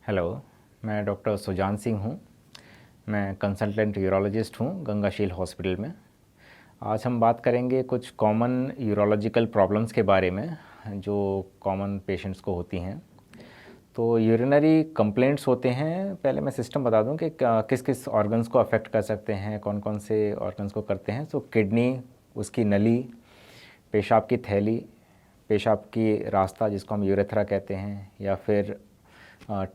Hello, मैं doctor Sujan Singh हूँ। मैं कंसल्टेंट यूरोलॉजिस्ट हूँ गंगाशील हॉस्पिटल में। आज हम बात करेंगे कुछ कॉमन यूरोलॉजिकल प्रॉब्लम्स के बारे में जो कॉमन पेशेंट्स को होती हैं। तो यूरिनरी कंप्लेंट्स होते हैं, पहले मैं सिस्टम बता दूं कि किस किस ऑर्गन्स को अफेक्ट कर सकते हैं, कौन कौन से ऑर्गन्स को करते हैं। तो किडनी, उसकी नली, पेशाब की थैली, पेशाब की रास्ता जिसको हम यूरेथ्रा कहते हैं, या फिर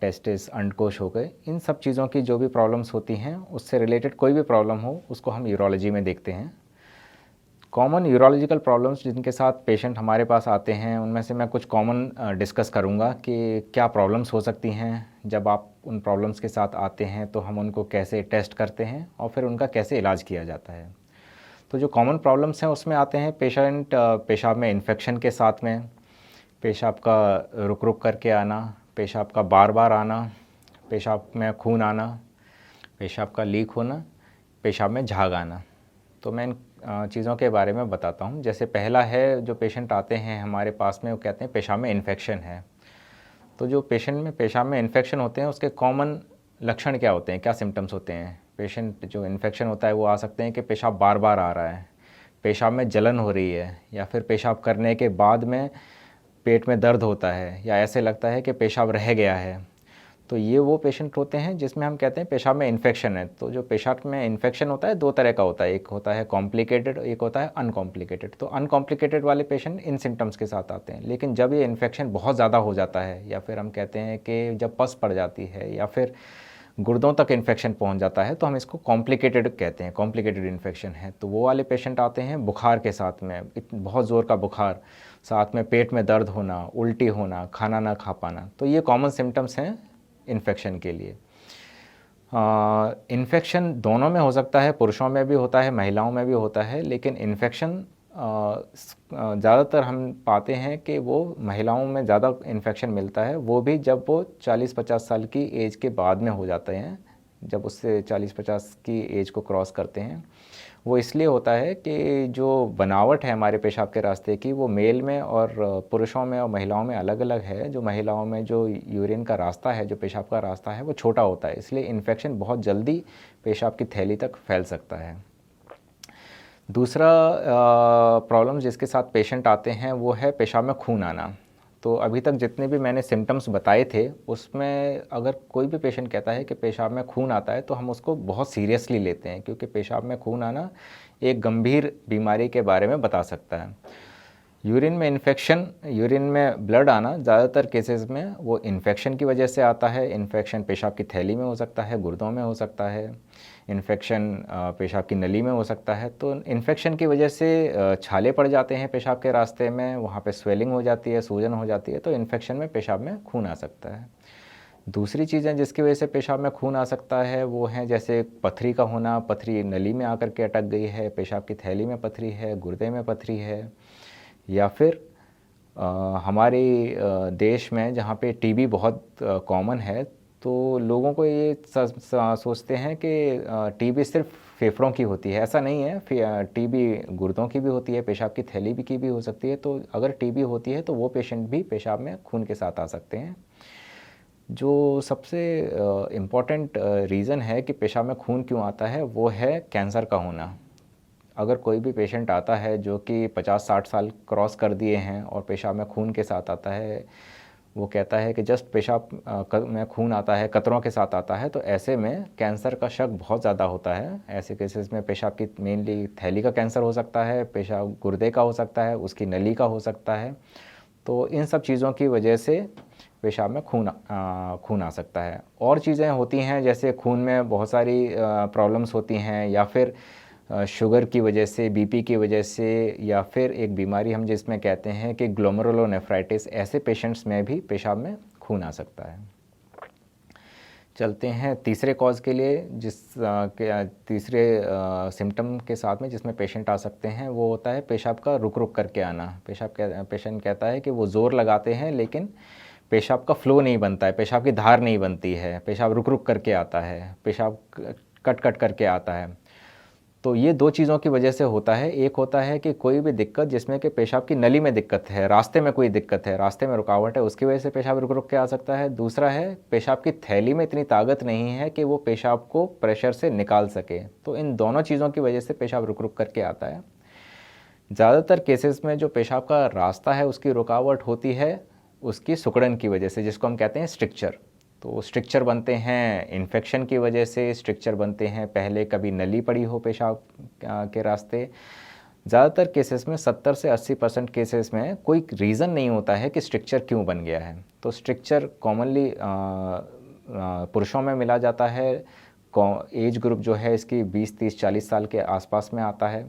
टेस्टिस, अंडकोश हो गए। इन सब चीज़ों की जो भी प्रॉब्लम्स होती हैं, उससे रिलेटेड कोई भी प्रॉब्लम हो उसको हम यूरोलॉजी में देखते हैं। कॉमन यूरोलॉजिकल प्रॉब्लम्स जिनके साथ पेशेंट हमारे पास आते हैं, उनमें से मैं कुछ कॉमन डिस्कस करूंगा कि क्या प्रॉब्लम्स हो सकती हैं। जब आप उन प्रॉब्लम्स के साथ आते हैं तो हम उनको कैसे टेस्ट करते हैं और फिर उनका कैसे इलाज किया जाता है। तो जो कॉमन प्रॉब्लम्स हैं उसमें आते हैं पेशेंट पेशाब में इन्फेक्शन के साथ में, पेशाब का रुक रुक करके आना, पेशाब का बार बार आना, पेशाब में खून आना, पेशाब का लीक होना, पेशाब में झाग आना। तो मैं इन चीज़ों के बारे में बताता हूँ। जैसे पहला है, जो पेशेंट आते हैं हमारे पास में, वो कहते हैं पेशाब में इन्फेक्शन है। तो जो पेशेंट में पेशाब में इन्फेक्शन होते हैं उसके कॉमन लक्षण क्या होते हैं, क्या सिम्टम्स होते हैं। पेशेंट जो इन्फेक्शन होता है वो आ सकते हैं कि पेशाब बार बार आ रहा है, पेशाब में जलन हो रही है, या फिर पेशाब करने के बाद में पेट में दर्द होता है, या ऐसे लगता है कि पेशाब रह गया है। तो ये वो पेशेंट होते हैं जिसमें हम कहते हैं पेशाब में इन्फेक्शन है। तो जो पेशाब में इन्फेक्शन होता है दो तरह का होता है, एक होता है कॉम्प्लिकेटेड, एक होता है अनकॉम्प्लिकेटेड। तो अनकॉम्प्लिकेटेड वाले पेशेंट इन सिम्टम्स के साथ आते हैं। लेकिन जब ये इन्फेक्शन बहुत ज़्यादा हो जाता है, या फिर हम कहते हैं कि जब पस पड़ जाती है, या फिर गुर्दों तक इन्फेक्शन पहुंच जाता है, तो हम इसको कॉम्प्लिकेटेड कहते हैं, कॉम्प्लिकेटेड इन्फेक्शन है। तो वो वाले पेशेंट आते हैं बुखार के साथ में, बहुत ज़ोर का बुखार, साथ में पेट में दर्द होना, उल्टी होना, खाना ना खा पाना। तो ये कॉमन सिम्टम्स हैं इन्फेक्शन के लिए। इन्फेक्शन दोनों में हो सकता है, पुरुषों में भी होता है, महिलाओं में भी होता है। लेकिन इन्फेक्शन ज़्यादातर हम पाते हैं कि वो महिलाओं में ज़्यादा इन्फेक्शन मिलता है, वो भी जब वो 40-50 साल की एज के बाद में हो जाते हैं। जब उससे 40-50 की एज को क्रॉस करते हैं, वो इसलिए होता है कि जो बनावट है हमारे पेशाब के रास्ते की, वो मेल में और पुरुषों में और महिलाओं में अलग अलग है। जो महिलाओं में जो यूरिन का रास्ता है, जो पेशाब का रास्ता है, वो छोटा होता है, इसलिए इन्फेक्शन बहुत जल्दी पेशाब की थैली तक फैल सकता है। दूसरा प्रॉब्लम जिसके साथ पेशेंट आते हैं वो है पेशाब में खून आना। तो अभी तक जितने भी मैंने सिम्टम्स बताए थे, उसमें अगर कोई भी पेशेंट कहता है कि पेशाब में खून आता है तो हम उसको बहुत सीरियसली लेते हैं, क्योंकि पेशाब में खून आना एक गंभीर बीमारी के बारे में बता सकता है। यूरिन में इन्फेक्शन, यूरिन में ब्लड आना ज़्यादातर केसेस में वो इन्फेक्शन की वजह से आता है। इन्फेक्शन पेशाब की थैली में हो सकता है, गुर्दों में हो सकता है, इन्फेक्शन पेशाब की नली में हो सकता है। तो इन्फेक्शन की वजह से छाले पड़ जाते हैं पेशाब के रास्ते में, वहाँ पे स्वेलिंग हो जाती है, सूजन हो जाती है। तो इन्फेक्शन में पेशाब में खून आ सकता है। दूसरी चीज़ें जिसकी वजह से पेशाब में खून आ सकता है वो हैं, जैसे पथरी का होना, पथरी नली में आकर के अटक गई है, पेशाब की थैली में पथरी है, गुर्दे में पथरी है, या फिर हमारे देश में जहाँ पे टीबी बहुत कॉमन है, तो लोगों को ये सोचते हैं कि टीबी सिर्फ फेफड़ों की होती है। ऐसा नहीं है, टीबी गुर्दों की भी होती है, पेशाब की थैली भी की भी हो सकती है। तो अगर टीबी होती है तो वो पेशेंट भी पेशाब में खून के साथ आ सकते हैं। जो सबसे इम्पॉर्टेंट रीज़न है कि पेशाब में खून क्यों आता है, वो है कैंसर का होना। अगर कोई भी पेशेंट आता है जो कि 50-60 साल क्रॉस कर दिए हैं और पेशाब में खून के साथ आता है, वो कहता है कि जस्ट पेशाब में खून आता है, कतरों के साथ आता है, तो ऐसे में कैंसर का शक बहुत ज़्यादा होता है। ऐसे केसेस में पेशाब की मेनली थैली का कैंसर हो सकता है, पेशाब गुर्दे का हो सकता है, उसकी नली का हो सकता है। तो इन सब चीज़ों की वजह से पेशाब में खून आ सकता है। और चीज़ें होती हैं, जैसे खून में बहुत सारी प्रॉब्लम्स होती हैं, या फिर शुगर की वजह से, बीपी की वजह से, या फिर एक बीमारी हम जिसमें कहते हैं कि ग्लोमेरुलोनेफ्राइटिस, ऐसे पेशेंट्स में भी पेशाब में खून आ सकता है। चलते हैं तीसरे कॉज के लिए, तीसरे सिम्टम के साथ में जिसमें पेशेंट आ सकते हैं, वो होता है पेशाब का रुक रुक करके आना। पेशेंट कहता है कि वो ज़ोर लगाते हैं लेकिन पेशाब का फ्लो नहीं बनता है, पेशाब की धार नहीं बनती है, पेशाब रुक रुक करके आता है, पेशाब कट कट करके आता है। तो ये दो चीज़ों की वजह से होता है। एक होता है कि कोई भी दिक्कत जिसमें कि पेशाब की नली में दिक्कत है, रास्ते में कोई दिक्कत है, रास्ते में रुकावट है, उसकी वजह से पेशाब रुक रुक के आ सकता है। दूसरा है पेशाब की थैली में इतनी ताकत नहीं है कि वो पेशाब को प्रेशर से निकाल सके। तो इन दोनों चीज़ों की वजह से पेशाब रुक रुक करके आता है। ज़्यादातर केसेस में जो पेशाब का रास्ता है उसकी रुकावट होती है उसकी सिकुड़न की वजह से, जिसको हम कहते हैं स्ट्रिक्चर। तो स्ट्रिक्चर बनते हैं इन्फेक्शन की वजह से, स्ट्रिक्चर बनते हैं पहले कभी नली पड़ी हो पेशाब के रास्ते। ज़्यादातर केसेस में 70 से 80% केसेस में कोई रीज़न नहीं होता है कि स्ट्रिक्चर क्यों बन गया है। तो स्ट्रिक्चर कॉमनली पुरुषों में मिला जाता है। एज ग्रुप जो है इसकी 20, 30, 40 साल के आसपास में आता है।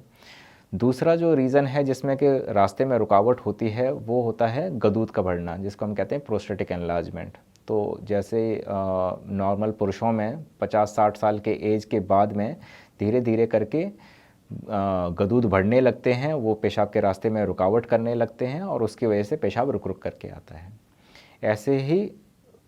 दूसरा जो रीज़न है जिसमें कि रास्ते में रुकावट होती है वो होता है गदूद का बढ़ना, जिसको हम कहते हैं प्रोस्टेटिक एनलार्जमेंट। तो जैसे नॉर्मल पुरुषों में 50-60 साल के एज के बाद में धीरे धीरे करके गदूद बढ़ने लगते हैं, वो पेशाब के रास्ते में रुकावट करने लगते हैं और उसकी वजह से पेशाब रुक रुक करके आता है। ऐसे ही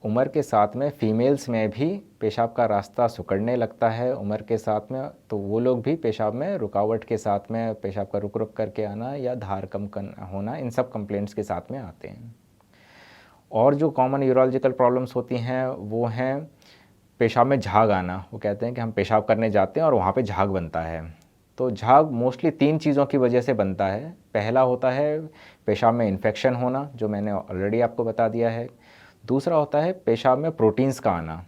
उम्र के साथ में फीमेल्स में भी पेशाब का रास्ता सिकुड़ने लगता है उम्र के साथ में, तो वो लोग भी पेशाब में रुकावट के साथ में पेशाब का रुक रुक करके आना या धार कम होना, इन सब कंप्लेंट्स के साथ में आते हैं। और जो कॉमन यूरोलॉजिकल प्रॉब्लम्स होती हैं वो हैं पेशाब में झाग आना। वो कहते हैं कि हम पेशाब करने जाते हैं और वहाँ पे झाग बनता है। तो झाग मोस्टली 3 चीज़ों की वजह से बनता है। पहला होता है पेशाब में इन्फेक्शन होना, जो मैंने ऑलरेडी आपको बता दिया है। दूसरा होता है पेशाब में प्रोटीन्स का आना।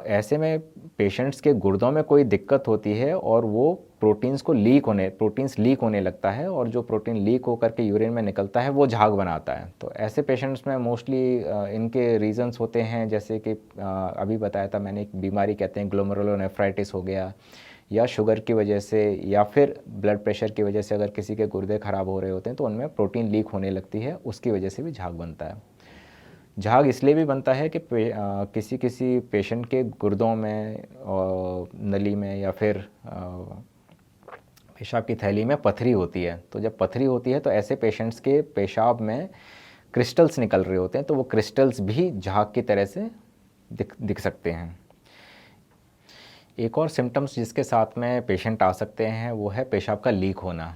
ऐसे में पेशेंट्स के गुर्दों में कोई दिक्कत होती है और वो प्रोटीन्स लीक होने लगता है, और जो प्रोटीन लीक होकर के यूरिन में निकलता है वो झाग बनाता है। तो ऐसे पेशेंट्स में मोस्टली इनके रीजंस होते हैं, जैसे कि अभी बताया था मैंने, एक बीमारी कहते हैं ग्लोमेरुलोनेफ्राइटिस हो गया, या शुगर की वजह से, या फिर ब्लड प्रेशर की वजह से अगर किसी के गुर्दे ख़राब हो रहे होते हैं तो उनमें प्रोटीन लीक होने लगती है, उसकी वजह से भी झाग बनता है। झाग इसलिए भी बनता है कि किसी किसी पेशेंट के गुर्दों में, नली में, या फिर पेशाब की थैली में पथरी होती है। तो जब पथरी होती है तो ऐसे पेशेंट्स के पेशाब में क्रिस्टल्स निकल रहे होते हैं, तो वो क्रिस्टल्स भी झाग की तरह से दिख सकते हैं। एक और सिम्टम्स जिसके साथ में पेशेंट आ सकते हैं वो है पेशाब का लीक होना।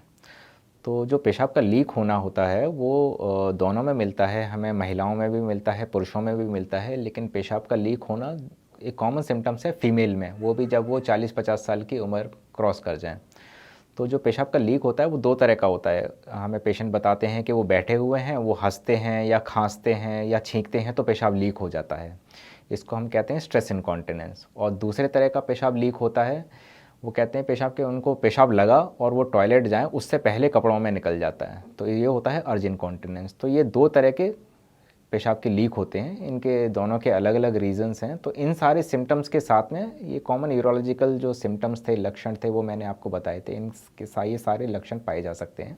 तो जो पेशाब का लीक होना होता है वो दोनों में मिलता है, हमें महिलाओं में भी मिलता है, पुरुषों में भी मिलता है। लेकिन पेशाब का लीक होना एक कॉमन सिम्टम्स है फीमेल में, वो भी जब वो 40-50 साल की उम्र क्रॉस कर जाएं। तो जो पेशाब का लीक होता है वो 2 तरह का होता है। हमें पेशेंट बताते हैं कि वो बैठे हुए हैं, वो हंसते हैं या खांसते हैं या छींकते हैं तो पेशाब लीक हो जाता है। इसको हम कहते हैं स्ट्रेस इनकॉन्टिनेंस। और दूसरे तरह का पेशाब लीक होता है, वो कहते हैं पेशाब के उनको पेशाब लगा और वो टॉयलेट जाएं उससे पहले कपड़ों में निकल जाता है, तो ये होता है अर्ज इनकॉन्टिनेंस। तो ये 2 तरह के पेशाब के लीक होते हैं, इनके दोनों के अलग अलग रीजंस हैं। तो इन सारे सिम्टम्स के साथ में ये कॉमन यूरोलॉजिकल जो सिम्टम्स थे, लक्षण थे, वो मैंने आपको बताए थे। ये सारे लक्षण पाए जा सकते हैं।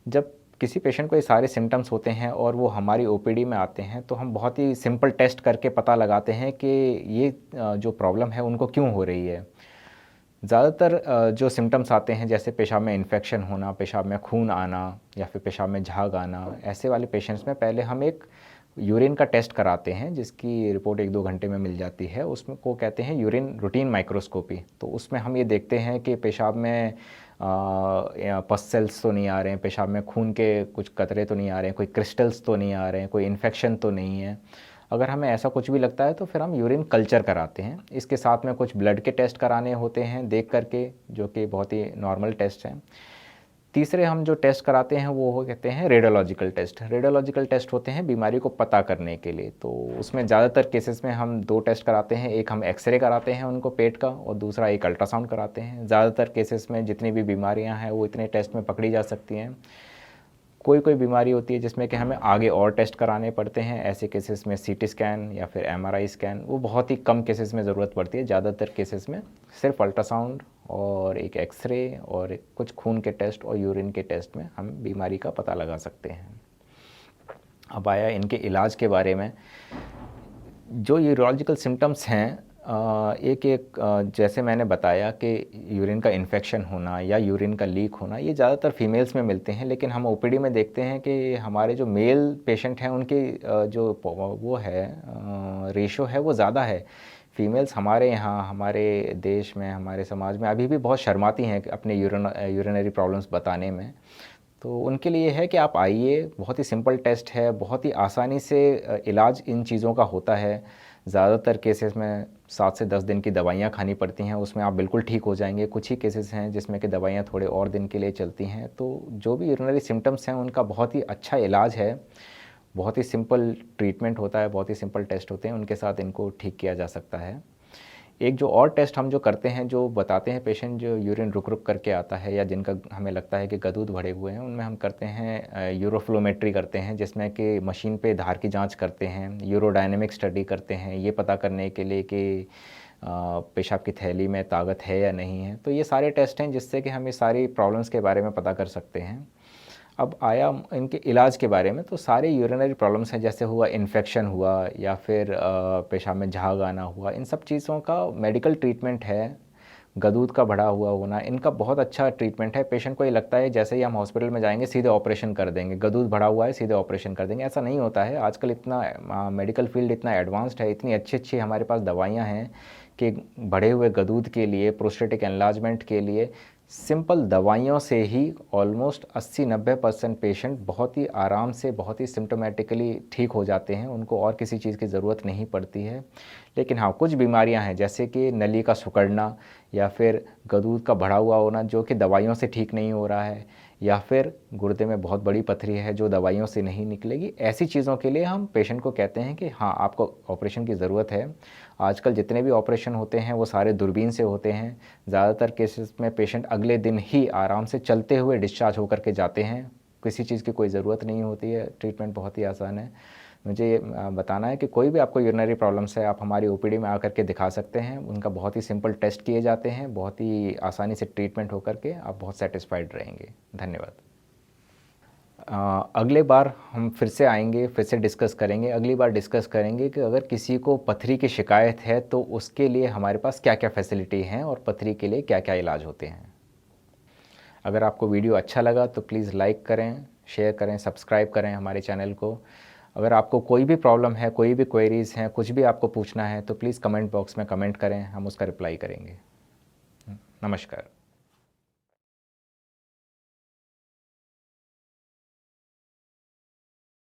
जब किसी पेशेंट को ये सारे सिम्टम्स होते हैं और वो हमारी ओपीडी में आते हैं तो हम बहुत ही सिंपल टेस्ट करके पता लगाते हैं कि ये जो प्रॉब्लम है उनको क्यों हो रही है। ज़्यादातर जो सिम्टम्स आते हैं जैसे पेशाब में इन्फेक्शन होना, पेशाब में खून आना, या फिर पेशाब में झाग आना, ऐसे वाले पेशेंट्स में पहले हम एक यूरिन का टेस्ट कराते हैं जिसकी रिपोर्ट 1-2 घंटे में मिल जाती है। उसमें को कहते हैं यूरिन रूटीन माइक्रोस्कोपी। तो उसमें हम ये देखते हैं कि पेशाब में पस सेल्स तो नहीं आ रहे हैं, पेशाब में खून के कुछ कतरे तो नहीं आ रहे हैं, कोई क्रिस्टल्स तो नहीं आ रहे हैं, कोई इन्फेक्शन तो नहीं है। अगर हमें ऐसा कुछ भी लगता है तो फिर हम यूरिन कल्चर कराते हैं। इसके साथ में कुछ ब्लड के टेस्ट कराने होते हैं देख करके, जो कि बहुत ही नॉर्मल टेस्ट हैं। तीसरे हम जो टेस्ट कराते हैं वो कहते हैं रेडियोलॉजिकल टेस्ट। रेडियोलॉजिकल टेस्ट होते हैं बीमारी को पता करने के लिए। तो उसमें ज़्यादातर केसेस में हम 2 टेस्ट कराते हैं, एक हम एक्सरे कराते हैं उनको पेट का, और दूसरा एक अल्ट्रासाउंड कराते हैं। ज़्यादातर केसेस में जितनी भी बीमारियां हैं वो इतने टेस्ट में पकड़ी जा सकती हैं। कोई कोई बीमारी होती है जिसमें कि हमें आगे और टेस्ट कराने पड़ते हैं। ऐसे केसेस में सीटी स्कैन या फिर एमआरआई स्कैन, वो बहुत ही कम केसेस में ज़रूरत पड़ती है। ज़्यादातर केसेस में सिर्फ अल्ट्रासाउंड और एक एक्सरे और कुछ खून के टेस्ट और यूरिन के टेस्ट में हम बीमारी का पता लगा सकते हैं। अब आया इनके इलाज के बारे में। जो यूरोलॉजिकल सिम्टम्स हैं, जैसे मैंने बताया कि यूरिन का इन्फेक्शन होना या यूरिन का लीक होना, ये ज़्यादातर फीमेल्स में मिलते हैं। लेकिन हम ओपीडी में देखते हैं कि हमारे जो मेल पेशेंट हैं उनकी जो वो है रेशो है वो ज़्यादा है फीमेल्स हमारे यहाँ, हमारे देश में, हमारे समाज में अभी भी बहुत शर्माती हैं अपने यूरिनरी प्रॉब्लम्स बताने में। तो उनके लिए है कि आप आइए, बहुत ही सिंपल टेस्ट है, बहुत ही आसानी से इलाज इन चीज़ों का होता है। ज़्यादातर केसेस में 7 से 10 दिन की दवाइयाँ खानी पड़ती हैं, उसमें आप बिल्कुल ठीक हो जाएंगे। कुछ ही केसेस हैं जिसमें कि दवाइयाँ थोड़े और दिन के लिए चलती हैं। तो जो भी यूरिनरी सिम्टम्स हैं उनका बहुत ही अच्छा इलाज है, बहुत ही सिंपल ट्रीटमेंट होता है, बहुत ही सिंपल टेस्ट होते हैं, उनके साथ इनको ठीक किया जा सकता है। एक जो और टेस्ट हम जो करते हैं, जो बताते हैं पेशेंट जो यूरिन रुक रुक करके आता है या जिनका हमें लगता है कि गदूद भरे हुए हैं, उनमें हम करते हैं यूरोफ्लोमेट्री करते हैं, जिसमें कि मशीन पे धार की जांच करते हैं, यूरोडायनेमिक स्टडी करते हैं, ये पता करने के लिए कि पेशाब की थैली में ताकत है या नहीं है। तो ये सारे टेस्ट हैं जिससे कि हम ये सारी प्रॉब्लम्स के बारे में पता कर सकते हैं। अब आया इनके इलाज के बारे में, तो सारे यूरिनरी प्रॉब्लम्स हैं, जैसे हुआ इन्फेक्शन हुआ या फिर पेशाब में झाग आना हुआ, इन सब चीज़ों का मेडिकल ट्रीटमेंट है। गदूद का बढ़ा हुआ होना, इनका बहुत अच्छा ट्रीटमेंट है। पेशेंट को ये लगता है जैसे ही हम हॉस्पिटल में जाएंगे सीधे ऑपरेशन कर देंगे, गदूद बढ़ा हुआ है सीधे ऑपरेशन कर देंगे, ऐसा नहीं होता है। आजकल इतना मेडिकल फील्ड इतना एडवांस्ड है, इतनी अच्छी अच्छी हमारे पास दवाइयाँ हैं कि बढ़े हुए गदूद के लिए, प्रोस्टेटिक एनलार्जमेंट के लिए सिंपल दवाइयों से ही ऑलमोस्ट 80-90% पेशेंट बहुत ही आराम से, बहुत ही सिम्टोमेटिकली ठीक हो जाते हैं। उनको और किसी चीज़ की ज़रूरत नहीं पड़ती है। लेकिन हाँ, कुछ बीमारियां हैं जैसे कि नली का सिकुड़ना या फिर गदूद का बढ़ा हुआ होना जो कि दवाइयों से ठीक नहीं हो रहा है, या फिर गुर्दे में बहुत बड़ी पथरी है जो दवाइयों से नहीं निकलेगी, ऐसी चीज़ों के लिए हम पेशेंट को कहते हैं कि हाँ, आपको ऑपरेशन की ज़रूरत है। आजकल जितने भी ऑपरेशन होते हैं वो सारे दूरबीन से होते हैं। ज़्यादातर केसेस में पेशेंट अगले दिन ही आराम से चलते हुए डिस्चार्ज होकर के जाते हैं, किसी चीज़ की कोई ज़रूरत नहीं होती है। ट्रीटमेंट बहुत ही आसान है। मुझे ये बताना है कि कोई भी आपको यूरिनरी प्रॉब्लम्स है, आप हमारी ओपीडी में आकर के दिखा सकते हैं। उनका बहुत ही सिंपल टेस्ट किए जाते हैं, बहुत ही आसानी से ट्रीटमेंट होकर के आप बहुत सेटिस्फाइड रहेंगे। धन्यवाद। अगले बार हम फिर से आएंगे, फिर से डिस्कस करेंगे। अगली बार डिस्कस करेंगे कि अगर किसी को पथरी की शिकायत है तो उसके लिए हमारे पास क्या क्या फैसिलिटी हैं और पथरी के लिए क्या क्या इलाज होते हैं। अगर आपको वीडियो अच्छा लगा तो प्लीज़ लाइक करें, शेयर करें, सब्सक्राइब करें हमारे चैनल को। अगर आपको कोई भी प्रॉब्लम है, कोई भी क्वेरीज़ हैं, कुछ भी आपको पूछना है तो प्लीज़ कमेंट बॉक्स में कमेंट करें, हम उसका रिप्लाई करेंगे। नमस्कार।